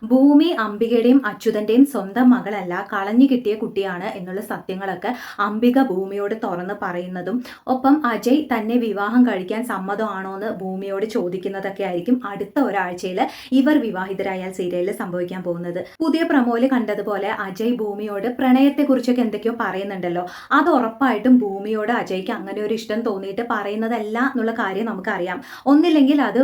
ഭൂമി അംബികയുടെയും അച്യുതന്റെയും സ്വന്തം മകളല്ല, കളഞ്ഞു കിട്ടിയ കുട്ടിയാണ് എന്നുള്ള സത്യങ്ങളൊക്കെ അംബിക ഭൂമിയോട് തുറന്ന് പറയുന്നതും ഒപ്പം അജയ് തന്നെ വിവാഹം കഴിക്കാൻ സമ്മതമാണോ എന്ന് ഭൂമിയോട് ചോദിക്കുന്നതൊക്കെ ആയിരിക്കും അടുത്ത ഒരാഴ്ചയിൽ ഇവർ വിവാഹിതരായാൽ സീരിയലിൽ സംഭവിക്കാൻ പോകുന്നത്. പുതിയ പ്രമോല് കണ്ടതുപോലെ അജയ് ഭൂമിയോട് പ്രണയത്തെക്കുറിച്ചൊക്കെ എന്തൊക്കെയോ പറയുന്നുണ്ടല്ലോ. അത് ഉറപ്പായിട്ടും ഭൂമിയോട് അജയ്ക്ക് അങ്ങനെ ഒരു ഇഷ്ടം തോന്നിയിട്ട് പറയുന്നതല്ല എന്നുള്ള കാര്യം നമുക്കറിയാം. ഒന്നില്ലെങ്കിൽ അത്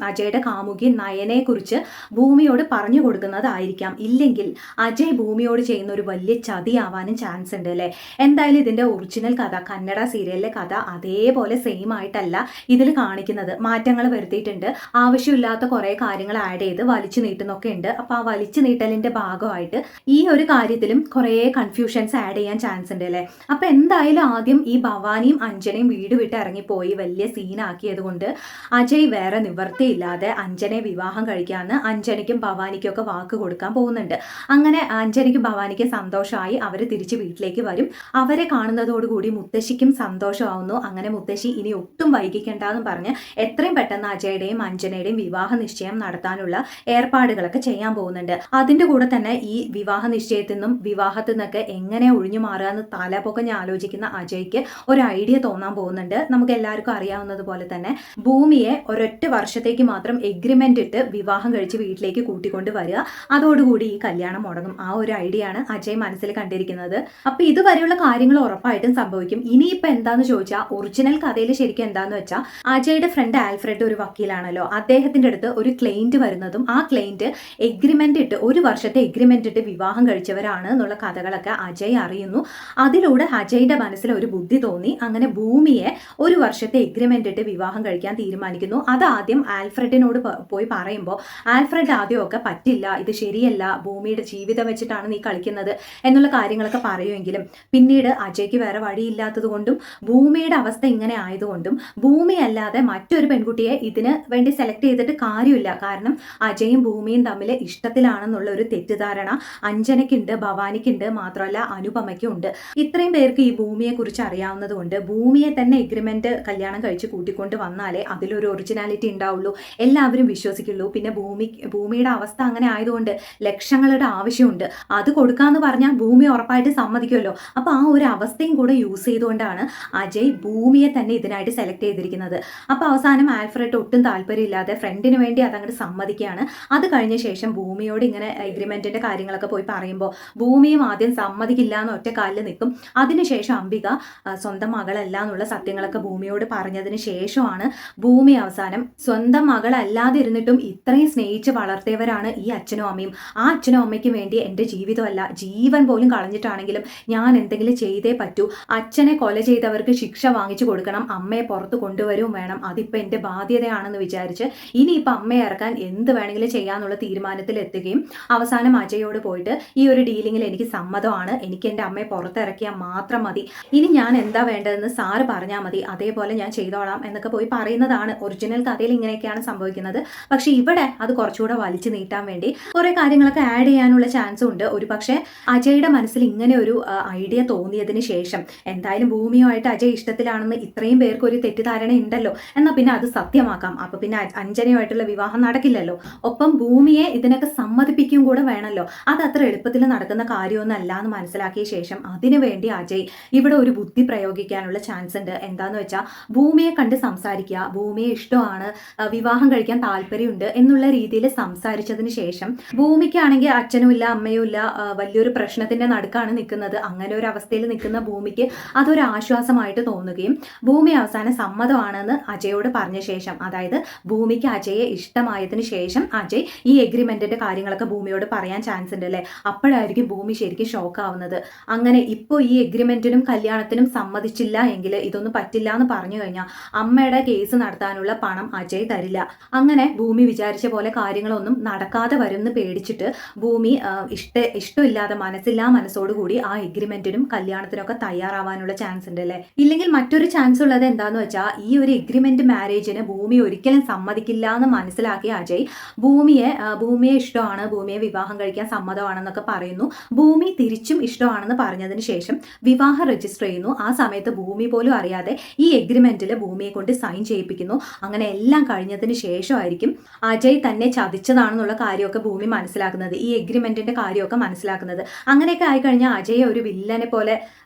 അജയുടെ കാമുകി നയനെ കുറിച്ച് ഭൂമിയോട് പറഞ്ഞു കൊടുക്കുന്നതായിരിക്കാം. ഇല്ലെങ്കിൽ അജയ് ഭൂമിയോട് ചെയ്യുന്ന ഒരു വലിയ ചതിയാവാനും ചാൻസ് ഉണ്ട് അല്ലേ. എന്തായാലും ഇതിന്റെ ഒറിജിനൽ കഥ, കന്നഡ സീരിയലിലെ കഥ അതേപോലെ സെയിം ആയിട്ടല്ല ഇതിൽ കാണിക്കുന്നത്. മാറ്റങ്ങൾ വരുത്തിയിട്ടുണ്ട്. ആവശ്യമില്ലാത്ത കുറെ കാര്യങ്ങൾ ആഡ് ചെയ്ത് വലിച്ചു നീട്ടുന്നൊക്കെ ഉണ്ട്. അപ്പൊ ആ വലിച്ചു നീട്ടലിന്റെ ഭാഗമായിട്ട് ഈ ഒരു കാര്യത്തിലും കുറെ കൺഫ്യൂഷൻസ് ആഡ് ചെയ്യാൻ ചാൻസ് ഉണ്ട് അല്ലേ. അപ്പൊ എന്തായാലും ആദ്യം ഈ ഭവാനിയും അഞ്ജനയും വീട് വിട്ട് ഇറങ്ങിപ്പോയി വലിയ സീനാക്കിയത് കൊണ്ട് അജയ് വേറെ നിവർത്തിയില്ലാതെ അഞ്ജനെ വിവാഹം കഴിക്കാന്ന് അഞ്ജനയ്ക്കും ഭവാനിക്കൊക്കെ വാക്ക് കൊടുക്കാൻ പോകുന്നുണ്ട്. അങ്ങനെ അഞ്ജനയ്ക്കും ഭവാനിക്കും സന്തോഷമായി അവർ തിരിച്ച് വീട്ടിലേക്ക് വരും. അവരെ കാണുന്നതോടുകൂടി മുത്തശ്ശിക്കും സന്തോഷമാവുന്നു. അങ്ങനെ മുത്തശ്ശി ഇനി ഒട്ടും വൈകിക്കേണ്ടെന്ന് പറഞ്ഞ് എത്രയും പെട്ടെന്ന് അജയുടെയും അഞ്ജനയുടെയും വിവാഹ നിശ്ചയം നടത്താനുള്ള ഏർപ്പാടുകളൊക്കെ ചെയ്യാൻ പോകുന്നുണ്ട്. അതിന്റെ കൂടെ തന്നെ ഈ വിവാഹ നിശ്ചയത്തിൽ നിന്നും വിവാഹത്തിൽ നിന്നൊക്കെ എങ്ങനെ ഒഴിഞ്ഞു മാറുക തലപൊക്കഞ്ഞ് ആലോചിക്കുന്ന അജയ്ക്ക് ഒരു ഐഡിയ തോന്നാൻ പോകുന്നുണ്ട്. നമുക്ക് എല്ലാവർക്കും അറിയാവുന്നതുപോലെ തന്നെ ഭൂമിയെ ഒരൊറ്റ വർഷത്തേക്ക് മാത്രം എഗ്രിമെന്റ് ഇട്ട് വിവാഹം കഴിച്ച് വീട്ടിലേക്ക് കൂട്ടിക്കൊണ്ട് വരിക. അതോടുകൂടി ഈ കല്യാണം മുടങ്ങും. ആ ഒരു ഐഡിയ ആണ് അജയ് മനസ്സിൽ കണ്ടിരിക്കുന്നത്. അപ്പൊ ഇതുവരെയുള്ള കാര്യങ്ങൾ ഉറപ്പായിട്ടും സംഭവിക്കും. ഇനിയിപ്പോ എന്താന്ന് ചോദിച്ചാൽ ഒറിജിനൽ കഥയിൽ ശരിക്കും എന്താന്ന് വെച്ചാൽ അജയുടെ ഫ്രണ്ട് ആൽഫ്രഡ് ഒരു വക്കീലാണല്ലോ. അദ്ദേഹത്തിന്റെ അടുത്ത് ഒരു ക്ലെയിന്റ് വരുന്നതും ആ ക്ലെയിന്റ് എഗ്രിമെന്റ് ഇട്ട് ഒരു വർഷത്തെ എഗ്രിമെന്റ് ഇട്ട് വിവാഹം കഴിച്ചവരാണ് എന്നുള്ള കഥകളൊക്കെ അജയ് അറിയുന്നു. അതിലൂടെ അജയുടെ മനസ്സിൽ ഒരു ബുദ്ധി തോന്നി. അങ്ങനെ ഭൂമിയെ ഒരു വർഷത്തെ എഗ്രിമെന്റ് ഇട്ട് വിവാഹം കഴിക്കാൻ തീരുമാനിക്കുന്നു. അത് ആദ്യം ആൽഫ്രഡിനോട് പോയി പറയുമ്പോൾ ആൽഫ്രഡ് ആദ്യമൊക്കെ പറ്റില്ല, ഇത് ശരിയല്ല, ഭൂമിയുടെ ജീവിതം വെച്ചിട്ടാണ് നീ കളിക്കുന്നത് എന്നുള്ള കാര്യങ്ങളൊക്കെ പറയുമെങ്കിലും പിന്നീട് അജയ്ക്ക് വേറെ വഴിയില്ലാത്തത് കൊണ്ടും ഭൂമിയുടെ അവസ്ഥ ഇങ്ങനെ ആയതുകൊണ്ടും ഭൂമി അല്ലാതെ മറ്റൊരു പെൺകുട്ടിയെ ഇതിന് വേണ്ടി സെലക്ട് ചെയ്തിട്ട് കാര്യമില്ല. കാരണം അജയും ഭൂമിയും തമ്മിൽ ഇഷ്ടത്തിലാണെന്നുള്ള ഒരു തെറ്റിദ്ധാരണ അഞ്ജനയ്ക്കുണ്ട്, ഭവാനിക്കുണ്ട്, മാത്രമല്ല അനുപമയ്ക്കും ഉണ്ട്. ഇത്രയും പേർക്ക് ഈ ഭൂമിയെ കുറിച്ച് അറിയാവുന്നത് കൊണ്ട് ഭൂമിയെ തന്നെ എഗ്രിമെന്റ് കല്യാണം കഴിച്ച് കൂട്ടിക്കൊണ്ട് വന്നാലേ അതിലൊരു ഒറിജിനാലിറ്റി ഉണ്ടാവുള്ളൂ, എല്ലാവരും വിശ്വസിക്കുള്ളൂ. പിന്നെ ഭൂമിയുടെ അവസ്ഥ അങ്ങനെ ആയതുകൊണ്ട് ലക്ഷങ്ങളുടെ ആവശ്യമുണ്ട്. അത് കൊടുക്കാന്ന് പറഞ്ഞാൽ ഭൂമി ഉറപ്പായിട്ട് സമ്മതിക്കുമല്ലോ. അപ്പൊ ആ ഒരു അവസ്ഥയും കൂടെ യൂസ് ചെയ്തുകൊണ്ടാണ് അജയ് ഭൂമിയെ തന്നെ ഇതിനായിട്ട് സെലക്ട് ചെയ്തിരിക്കുന്നത്. അപ്പൊ അവസാനം ആൽഫ്രഡ് ഒട്ടും താല്പര്യമില്ലാതെ ഫ്രണ്ടിന് വേണ്ടി അതങ്ങോട്ട് സമ്മതിക്കുകയാണ്. അത് കഴിഞ്ഞ ശേഷം ഭൂമിയോട് ഇങ്ങനെ എഗ്രിമെന്റിന്റെ കാര്യങ്ങളൊക്കെ പോയി പറയുമ്പോൾ ഭൂമിയും ആദ്യം സമ്മതിക്കില്ല എന്ന് ഒറ്റ കാലിൽ നിൽക്കും. അതിനുശേഷം അംബിക സ്വന്തം മകളല്ല എന്നുള്ള സത്യങ്ങളൊക്കെ ഭൂമിയോട് പറഞ്ഞതിന് ശേഷമാണ് ഭൂമി അവസാനം സ്വന്തം മകളല്ലാതെ ഇരുന്നിട്ടും ഇത്രയും സ്നേഹിച്ച് വളർത്തിയവരാണ് ഈ അച്ഛനും അമ്മയും. ആ അച്ഛനും അമ്മയ്ക്കും വേണ്ടി എൻ്റെ ജീവിതമല്ല, ജീവൻ പോലും കളഞ്ഞിട്ടാണെങ്കിലും ഞാൻ എന്തെങ്കിലും ചെയ്തേ പറ്റൂ. അച്ഛനെ കൊല ചെയ്തവർക്ക് ശിക്ഷ വാങ്ങിച്ചു കൊടുക്കണം, അമ്മയെ പുറത്ത് കൊണ്ടുവരും വേണം. അതിപ്പോൾ എൻ്റെ ബാധ്യതയാണെന്ന് വിചാരിച്ച് ഇനിയിപ്പോൾ അമ്മയെ ഇറക്കാൻ എന്ത് വേണമെങ്കിലും ചെയ്യാന്നുള്ള തീരുമാനത്തിൽ എത്തുകയും അവസാനം അജയോട് പോയിട്ട് ഈ ഒരു ഡീലിങ്ങിൽ എനിക്ക് സമ്മതമാണ്, എനിക്ക് എൻ്റെ അമ്മയെ പുറത്തിറക്കിയാൽ മാത്രം മതി, ഇനി ഞാൻ എന്താ വേണ്ടതെന്ന് സാറ് പറഞ്ഞാൽ മതി, അതേപോലെ ഞാൻ ചെയ്തോളാം എന്നൊക്കെ പോയി പറയുന്നതാണ്. ഒറിജിനൽ കഥയിൽ ഇങ്ങനെയൊക്കെയാണ് സംഭവിക്കുന്നത്. പക്ഷെ ഇവിടെ അത് കുറച്ചുകൂടെ വലിച്ചു നീട്ടാൻ വേണ്ടി കുറെ കാര്യങ്ങളൊക്കെ ആഡ് ചെയ്യാനുള്ള ചാൻസും ഉണ്ട്. ഒരു പക്ഷേ അജയുടെ മനസ്സിൽ ഇങ്ങനെ ഒരു ഐഡിയ തോന്നിയതിന് ശേഷം എന്തായാലും ഭൂമിയുമായിട്ട് അജയ് ഇഷ്ടത്തിലാണെന്ന് ഇത്രയും പേർക്ക് ഒരു തെറ്റിദ്ധാരണ ഉണ്ടല്ലോ, എന്നാൽ പിന്നെ അത് സത്യമാക്കാം. അപ്പൊ പിന്നെ അഞ്ജനയുമായിട്ടുള്ള വിവാഹം നടക്കില്ലല്ലോ. ഒപ്പം ഭൂമിയെ ഇതിനൊക്കെ സമ്മതിപ്പിക്കുകയും കൂടെ വേണമല്ലോ. അത് അത്ര എളുപ്പത്തിൽ നടക്കുന്ന കാര്യമൊന്നും അല്ല എന്ന് മനസ്സിലാക്കിയ ശേഷം അതിനുവേണ്ടി അജയ് ഇവിടെ ഒരു ബുദ്ധി പ്രയോഗിക്കാനുള്ള ചാൻസ് ഉണ്ട്. എന്താന്ന് വെച്ചാൽ ഭൂമിയെ കണ്ട് സംസാരിക്കുക, ഭൂമിയെ ഇഷ്ടമാണ്, വിവാഹം കഴിക്കാൻ താല്പര്യമുണ്ട് എന്നുള്ള രീതിയിൽ സംസാരിച്ചതിന് ശേഷം ഭൂമിക്കാണെങ്കിൽ അച്ഛനും ഇല്ല അമ്മയും ഇല്ല, വലിയൊരു പ്രശ്നത്തിന്റെ നടുക്കാണ് നിൽക്കുന്നത്. അങ്ങനെ ഒരു അവസ്ഥയിൽ നിൽക്കുന്ന ഭൂമിക്ക് അതൊരു ആശ്വാസമായിട്ട് തോന്നുകയും ഭൂമി അവസാനം സമ്മതമാണെന്ന് അജയോട് പറഞ്ഞ ശേഷം, അതായത് ഭൂമിക്ക് അജയെ ഇഷ്ടമായതിനു ശേഷം അജയ് ഈ എഗ്രിമെന്റിന്റെ കാര്യങ്ങളൊക്കെ ഭൂമിയോട് പറയാൻ ചാൻസ് ഉണ്ട് അല്ലേ. അപ്പോഴായിരിക്കും ഭൂമി ശരിക്കും ഷോക്ക് ആവുന്നത്. അങ്ങനെ ഇപ്പോൾ ഈ എഗ്രിമെന്റിനും കല്യാണത്തിനും സമ്മതിച്ചില്ല എങ്കിൽ, ഇതൊന്നും പറ്റില്ല എന്ന് പറഞ്ഞു കഴിഞ്ഞാൽ അമ്മയുടെ കേസ് നടത്താനുള്ള പണം അജയ് തരില്ല. അങ്ങനെ ഭൂമി വിചാരിച്ച പോലെ കാര്യങ്ങളൊന്നും നടക്കാതെ വരുമെന്ന് പേടിച്ചിട്ട് ഭൂമി ഇഷ്ടമില്ലാതെ മനസ്സോടുകൂടി ആ എഗ്രിമെന്റിനും കല്യാണത്തിനൊക്കെ തയ്യാറാവാനുള്ള ചാൻസ് ഉണ്ട് അല്ലേ. ഇല്ലെങ്കിൽ മറ്റൊരു ചാൻസ് ഉള്ളത് എന്താന്ന് വെച്ചാൽ ഈ ഒരു എഗ്രിമെന്റ് മാരേജിന് ഭൂമി ഒരിക്കലും സമ്മതിക്കില്ല എന്ന് മനസ്സിലാക്കിയ അജയ് ഭൂമിയെ ഇഷ്ടമാണ്, ഭൂമിയെ വിവാഹം കഴിക്കാൻ സമ്മതമാണെന്നൊക്കെ പറയുന്നു. ഭൂമി തിരിച്ചും ഇഷ്ടമാണെന്ന് പറഞ്ഞതിന് ശേഷം വിവാഹം രജിസ്റ്റർ ചെയ്യുന്നു. ആ സമയത്ത് ഭൂമി പോലും അറിയാതെ ഈ എഗ്രിമെന്റിൽ ഭൂമിയെ കൊണ്ട് സൈൻ ചെയ്യിപ്പിക്കുന്നു. അങ്ങനെ എല്ലാം കഴിഞ്ഞതിന് ശേഷമായിരിക്കും അജയ് തന്നെ ചതിച്ചതാണ് ആണെന്നുള്ള കാര്യമൊക്കെ ഭൂമി മനസ്സിലാക്കുന്നത്, ഈ എഗ്രിമെന്റിന്റെ കാര്യമൊക്കെ മനസ്സിലാക്കുന്നത്. അങ്ങനെയൊക്കെ ആയിക്കഴിഞ്ഞാൽ അജയെ ഒരു വില്ലനെ പോലെ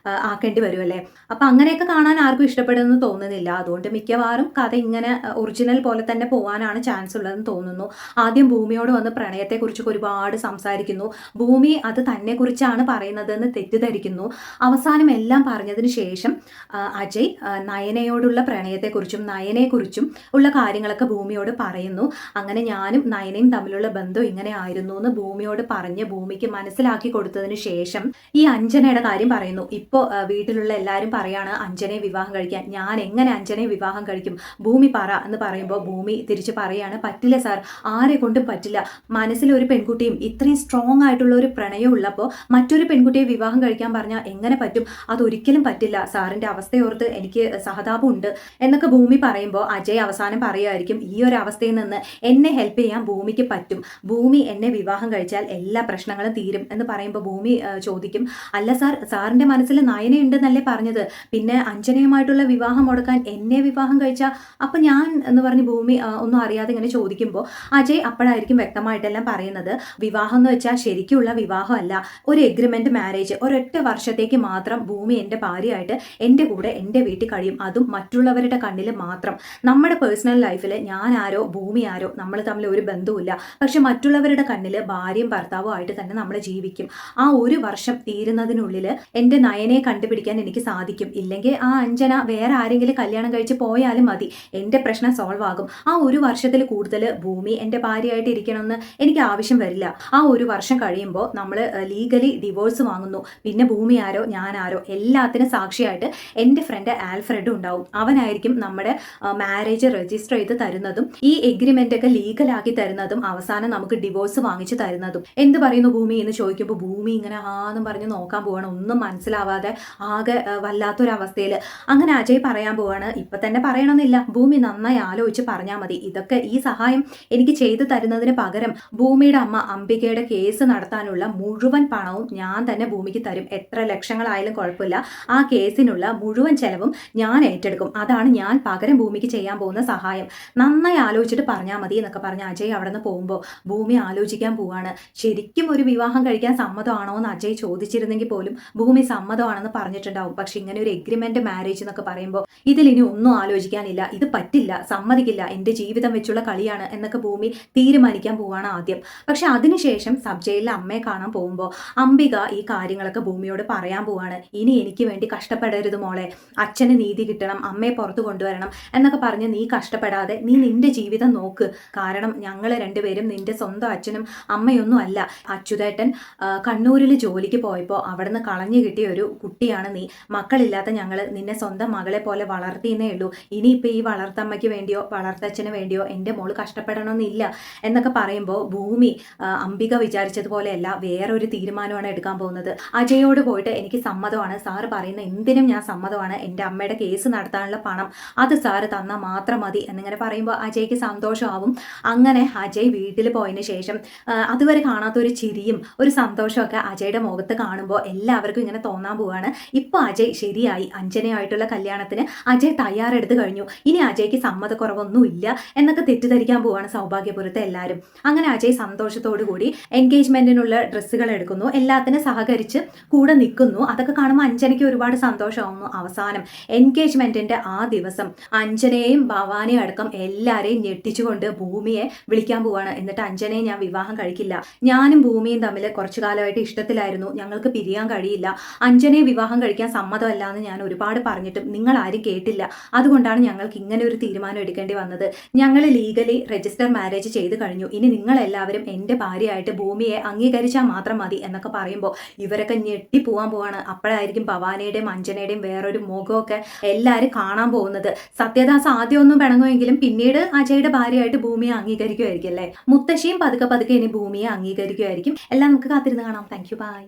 ആക്കേണ്ടി വരുമല്ലേ. അപ്പൊ അങ്ങനെയൊക്കെ കാണാൻ ആർക്കും ഇഷ്ടപ്പെടുമെന്ന് തോന്നുന്നില്ല. അതുകൊണ്ട് മിക്കവാറും കഥ ഇങ്ങനെ ഒറിജിനൽ പോലെ തന്നെ പോകാനാണ് ചാൻസ് ഉള്ളതെന്ന് തോന്നുന്നു. ആദ്യം ഭൂമിയോട് വന്ന് പ്രണയത്തെക്കുറിച്ചൊക്കെ ഒരുപാട് സംസാരിക്കുന്നു. ഭൂമി അത് തന്നെ കുറിച്ചാണ് പറയുന്നതെന്ന് തെറ്റിദ്ധരിക്കുന്നു. അവസാനം എല്ലാം പറഞ്ഞതിന് ശേഷം അജയ് നയനയോടുള്ള പ്രണയത്തെക്കുറിച്ചും നയനെക്കുറിച്ചും ഉള്ള കാര്യങ്ങളൊക്കെ ഭൂമിയോട് പറയുന്നു. അങ്ങനെ ഞാനും നയനയും തമ്മിലുള്ള ബന്ധം ഇങ്ങനെ ആയിരുന്നു എന്ന് ഭൂമിയോട് പറഞ്ഞ് ഭൂമിക്ക് മനസ്സിലാക്കി കൊടുത്തതിന് ശേഷം ഈ അഞ്ജനയുടെ കാര്യം പറയുന്നു. ഇപ്പോൾ വീട്ടിലുള്ള എല്ലാവരും പറയാണ് അഞ്ജനയെ വിവാഹം കഴിക്കാൻ. ഞാൻ എങ്ങനെ അഞ്ജനയെ വിവാഹം കഴിക്കും, ഭൂമി പറ എന്ന് പറയുമ്പോൾ ഭൂമി തിരിച്ച് പറയാണ്, പറ്റില്ല സാർ, ആരെ കൊണ്ടും പറ്റില്ല. മനസ്സിലൊരു പെൺകുട്ടിയും ഇത്രയും സ്ട്രോങ് ആയിട്ടുള്ള ഒരു പ്രണയം ഉള്ളപ്പോൾ മറ്റൊരു പെൺകുട്ടിയെ വിവാഹം കഴിക്കാൻ പറഞ്ഞാൽ എങ്ങനെ പറ്റും, അതൊരിക്കലും പറ്റില്ല. സാറിന്റെ അവസ്ഥയോർത്ത് എനിക്ക് സഹതാപമുണ്ട് എന്നൊക്കെ ഭൂമി പറയുമ്പോൾ അജയ് അവസാനം പറയുമായിരിക്കും, ഈ ഒരു അവസ്ഥയിൽ നിന്ന് എന്നെ ഹെൽപ്പ് ചെയ്യാൻ ഭൂമിക്ക് പറ്റും, ഭൂമി എന്നെ വിവാഹം കഴിച്ചാൽ എല്ലാ പ്രശ്നങ്ങളും തീരും എന്ന് പറയുമ്പോൾ ഭൂമി ചോദിക്കും, അല്ല സാർ, സാറിന്റെ മനസ്സിൽ നയനയുണ്ടെന്നല്ലേ പറഞ്ഞത്, പിന്നെ അഞ്ജനയുമായിട്ടുള്ള വിവാഹം മുടക്കാൻ എന്നെ വിവാഹം കഴിച്ചാൽ അപ്പം ഞാൻ എന്ന് പറഞ്ഞ് ഭൂമി ഒന്നും അറിയാതെ ഇങ്ങനെ ചോദിക്കുമ്പോൾ അജയ് അപ്പോഴായിരിക്കും വ്യക്തമായിട്ടെല്ലാം പറയുന്നത്, വിവാഹം എന്ന് വെച്ചാൽ ശരിക്കുള്ള വിവാഹമല്ല, ഒരു എഗ്രിമെന്റ് മാരേജ്, ഒരൊറ്റ വർഷത്തേക്ക് മാത്രം ഭൂമി എൻ്റെ ഭാര്യയായിട്ട് എൻ്റെ കൂടെ എൻ്റെ വീട്ടിൽ കഴിയും, അതും മറ്റുള്ളവരുടെ കണ്ണിൽ മാത്രം. നമ്മുടെ പേഴ്സണൽ ലൈഫിൽ ഞാൻ ആരോ ഭൂമി ആരോ നമ്മൾ തമ്മിൽ ഒരു ബന്ധവുമില്ല, പക്ഷെ മറ്റുള്ളവരുടെ കണ്ണിൽ ഭാര്യയും ഭർത്താവും ആയിട്ട് തന്നെ നമ്മൾ ജീവിക്കും. ആ ഒരു വർഷം തീരുന്നതിനുള്ളിൽ എൻ്റെ നയനെ കണ്ടുപിടിക്കാൻ എനിക്ക് സാധിക്കും, ഇല്ലെങ്കിൽ ആ അഞ്ജന വേറെ ആരെങ്കിലും കല്യാണം കഴിച്ച് പോയാലും മതി, എൻ്റെ പ്രശ്നം സോൾവ് ആകും. ആ ഒരു വർഷത്തിൽ കൂടുതൽ ഭൂമി എൻ്റെ ഭാര്യയായിട്ട് ഇരിക്കണമെന്ന് എനിക്ക് ആവശ്യം വരില്ല. ആ ഒരു വർഷം കഴിയുമ്പോൾ നമ്മൾ ലീഗലി ഡിവോഴ്സ് വാങ്ങുന്നു. പിന്നെ ഭൂമി ആരോ ഞാനാരോ എല്ലാത്തിനും സാക്ഷിയായിട്ട് എൻ്റെ ഫ്രണ്ട് ആൽഫ്രഡും ഉണ്ടാവും. അവനായിരിക്കും നമ്മുടെ മാരേജ് രജിസ്റ്റർ ചെയ്ത് തരുന്നതും ഈ എഗ്രിമെന്റ് ഒക്കെ ലീഗലാക്കി തരുന്നതും അവസാനം നമുക്ക് ഡിവോഴ്സ് വാങ്ങിച്ചു തരുന്നതും. എന്ത് പറയുന്നു ഭൂമി എന്ന് ചോദിക്കുമ്പോൾ ഭൂമി ഇങ്ങനെ ആന്നും പറഞ്ഞ് നോക്കാൻ പോവാണ്, ഒന്നും മനസ്സിലാവാതെ ആകെ വല്ലാത്തൊരവസ്ഥയിൽ. അങ്ങനെ അജയ് പറയാൻ പോവാണ്, ഇപ്പൊ തന്നെ പറയണമെന്നില്ല, ഭൂമി നന്നായി ആലോചിച്ച് പറഞ്ഞാൽ മതി, ഇതൊക്കെ ഈ സഹായം എനിക്ക് ചെയ്തു തരുന്നതിന് പകരം ഭൂമിയുടെ അമ്മ അംബികയുടെ കേസ് നടത്താനുള്ള മുഴുവൻ പണവും ഞാൻ തന്നെ ഭൂമിക്ക് തരും, എത്ര ലക്ഷങ്ങളായാലും കുഴപ്പമില്ല, ആ കേസിനുള്ള മുഴുവൻ ചെലവും ഞാൻ ഏറ്റെടുക്കും, അതാണ് ഞാൻ പകരം ഭൂമിക്ക് ചെയ്യാൻ പോകുന്ന സഹായം, നന്നായി ആലോചിച്ചിട്ട് പറഞ്ഞാൽ മതി എന്നൊക്കെ പറഞ്ഞ് അജയ് അവിടെ നിന്ന് പോകുമ്പോൾ ഭൂമി ആലോചിക്കാൻ പോവാണ്. ശരിക്കും ഒരു വിവാഹം കഴിക്കാൻ സമ്മതമാണോ എന്ന് അജയ് ചോദിച്ചിരുന്നെങ്കിൽ പോലും ഭൂമി സമ്മതമാണെന്ന് പറഞ്ഞിട്ടുണ്ടാവും. പക്ഷെ ഇങ്ങനെ ഒരു എഗ്രിമെന്റ് മാരേജ് എന്നൊക്കെ പറയുമ്പോൾ ഇതിലിനി ഒന്നും ആലോചിക്കാനില്ല, ഇത് പറ്റില്ല, സമ്മതിക്കില്ല, എൻ്റെ ജീവിതം വെച്ചുള്ള കളിയാണ് എന്നൊക്കെ ഭൂമി തീരുമാനിക്കാൻ പോവാണ് ആദ്യം. പക്ഷെ അതിനുശേഷം സബ് ജയിലിലെ അമ്മയെ കാണാൻ പോകുമ്പോൾ അംബിക ഈ കാര്യങ്ങളൊക്കെ ഭൂമിയോട് പറയാൻ പോവാണ്, ഇനി എനിക്ക് വേണ്ടി കഷ്ടപ്പെടരുത് മോളെ, അച്ഛന് നീതി കിട്ടണം, അമ്മയെ പുറത്തു കൊണ്ടുവരണം എന്നൊക്കെ പറഞ്ഞ് നീ കഷ്ടപ്പെടാതെ നീ നിന്റെ ജീവിതം നോക്ക്, കാരണം ഞങ്ങൾ രണ്ടുപേരും നിന്റെ സ്വന്തം അച്ഛനും അമ്മയൊന്നും അല്ല. അച്യുതേട്ടൻ കണ്ണൂരിൽ ജോലിക്ക് പോയപ്പോൾ അവിടുന്ന് കളഞ്ഞു കിട്ടിയ ഒരു കുട്ടിയാണ് നീ, മക്കളില്ലാത്ത ഞങ്ങൾ നിന്നെ സ്വന്തം മകളെ പോലെ വളർത്തിയെന്നേ ഉള്ളൂ, ഇനിയിപ്പോൾ ഈ വളർത്തമ്മയ്ക്ക് വേണ്ടിയോ വളർത്തച്ഛന് വേണ്ടിയോ എൻ്റെ മോള് കഷ്ടപ്പെടണമെന്നില്ല എന്നൊക്കെ പറയുമ്പോൾ ഭൂമി അംബിക വിചാരിച്ചതുപോലെയല്ല വേറൊരു തീരുമാനമാണ് എടുക്കാൻ പോകുന്നത്. അജയോട് പോയിട്ട് എനിക്ക് സമ്മതമാണ്, സാറ് പറയുന്ന എന്തിനും ഞാൻ സമ്മതമാണ്, എൻ്റെ അമ്മയുടെ കേസ് നടത്താനുള്ള പണം അത് സാറ് തന്നാൽ മാത്രം മതി എന്നിങ്ങനെ പറയുമ്പോൾ അജയ്ക്ക് സന്തോഷമാവും. അങ്ങനെ അജയ് വീട്ടിൽ പോയതിന് ശേഷം അതുവരെ കാണാത്തൊരു ചിരിയും ഒരു സന്തോഷമൊക്കെ അജയുടെ മുഖത്ത് കാണുമ്പോൾ എല്ലാവർക്കും ഇങ്ങനെ തോന്നാൻ പോവാണ്, ഇപ്പോൾ അജയ് ശരിയായി, അഞ്ജനയായിട്ടുള്ള കല്യാണത്തിന് അജയ് തയ്യാറെടുത്ത് കഴിഞ്ഞു, ഇനി അജയ്ക്ക് സമ്മതക്കുറവൊന്നുമില്ല എന്നൊക്കെ തെറ്റിദ്ധരിക്കാൻ പോവാണ് സൗഭാഗ്യപുരത്തെ എല്ലാവരും. അങ്ങനെ അജയ് സന്തോഷത്തോടു കൂടി എൻഗേജ്മെന്റിനുള്ള ഡ്രസ്സുകൾ എടുക്കുന്നു, എല്ലാത്തിനും സഹകരിച്ച് കൂടെ നിൽക്കുന്നു. അതൊക്കെ കാണുമ്പോൾ അഞ്ജനയ്ക്ക് ഒരുപാട് സന്തോഷമാവുന്നു. അവസാനം എൻഗേജ്മെന്റിന്റെ ആ ദിവസം അഞ്ജനയെയും ഭവാനിയും അടക്കം എല്ലാവരെയും ഞെട്ടിച്ചുകൊണ്ട് ഭൂമിയെ വിളിക്കാൻ പോവാണ്. എന്നിട്ട് അഞ്ജനയെ ഞാൻ വിവാഹം കഴിക്കില്ല, ഞാനും ഭൂമിയും തമ്മിൽ കുറച്ചു കാലമായിട്ട് ഇഷ്ടത്തിലായിരുന്നു, ഞങ്ങൾക്ക് പിരിയാൻ കഴിയില്ല, അഞ്ജനയെ വിവാഹം കഴിക്കാൻ സമ്മതമല്ല എന്ന് ഞാൻ ഒരുപാട് പറഞ്ഞിട്ടും നിങ്ങൾ ആരും കേട്ടില്ല, അതുകൊണ്ടാണ് ഞങ്ങൾക്ക് ഇങ്ങനെ ഒരു തീരുമാനം എടുക്കേണ്ടി വന്നത്, ഞങ്ങൾ ലീഗലി രജിസ്റ്റർ മാരേജ് ചെയ്ത് കഴിഞ്ഞു, ഇനി നിങ്ങളെല്ലാവരും എൻ്റെ ഭാര്യയായിട്ട് ഭൂമിയെ അംഗീകരിച്ചാൽ മാത്രം മതി എന്നൊക്കെ പറയുമ്പോൾ ഇവരൊക്കെ ഞെട്ടിപ്പോവാൻ പോവാണ്. അപ്പോഴായിരിക്കും ഭവാനിയുടെയും അഞ്ജനയുടെയും വേറൊരു മുഖമൊക്കെ എല്ലാവരും കാണാൻ പോകുന്നത്. സത്യദാസ് ആദ്യമൊന്നും പിണങ്ങുമെങ്കിലും പിന്നീട് അജയുടെ ഭാര്യയായിട്ട് ഭൂമിയെ അംഗീകരിക്കുമായിരിക്കും അല്ലേ. മുത്തശ്ശിയും പതുക്കെ പതുക്കെ ഇനി ഭൂമിയെ അംഗീകരിക്കുമായിരിക്കും. എല്ലാം നമുക്ക് കാത്തിരുന്ന് കാണാം. Thank you, by.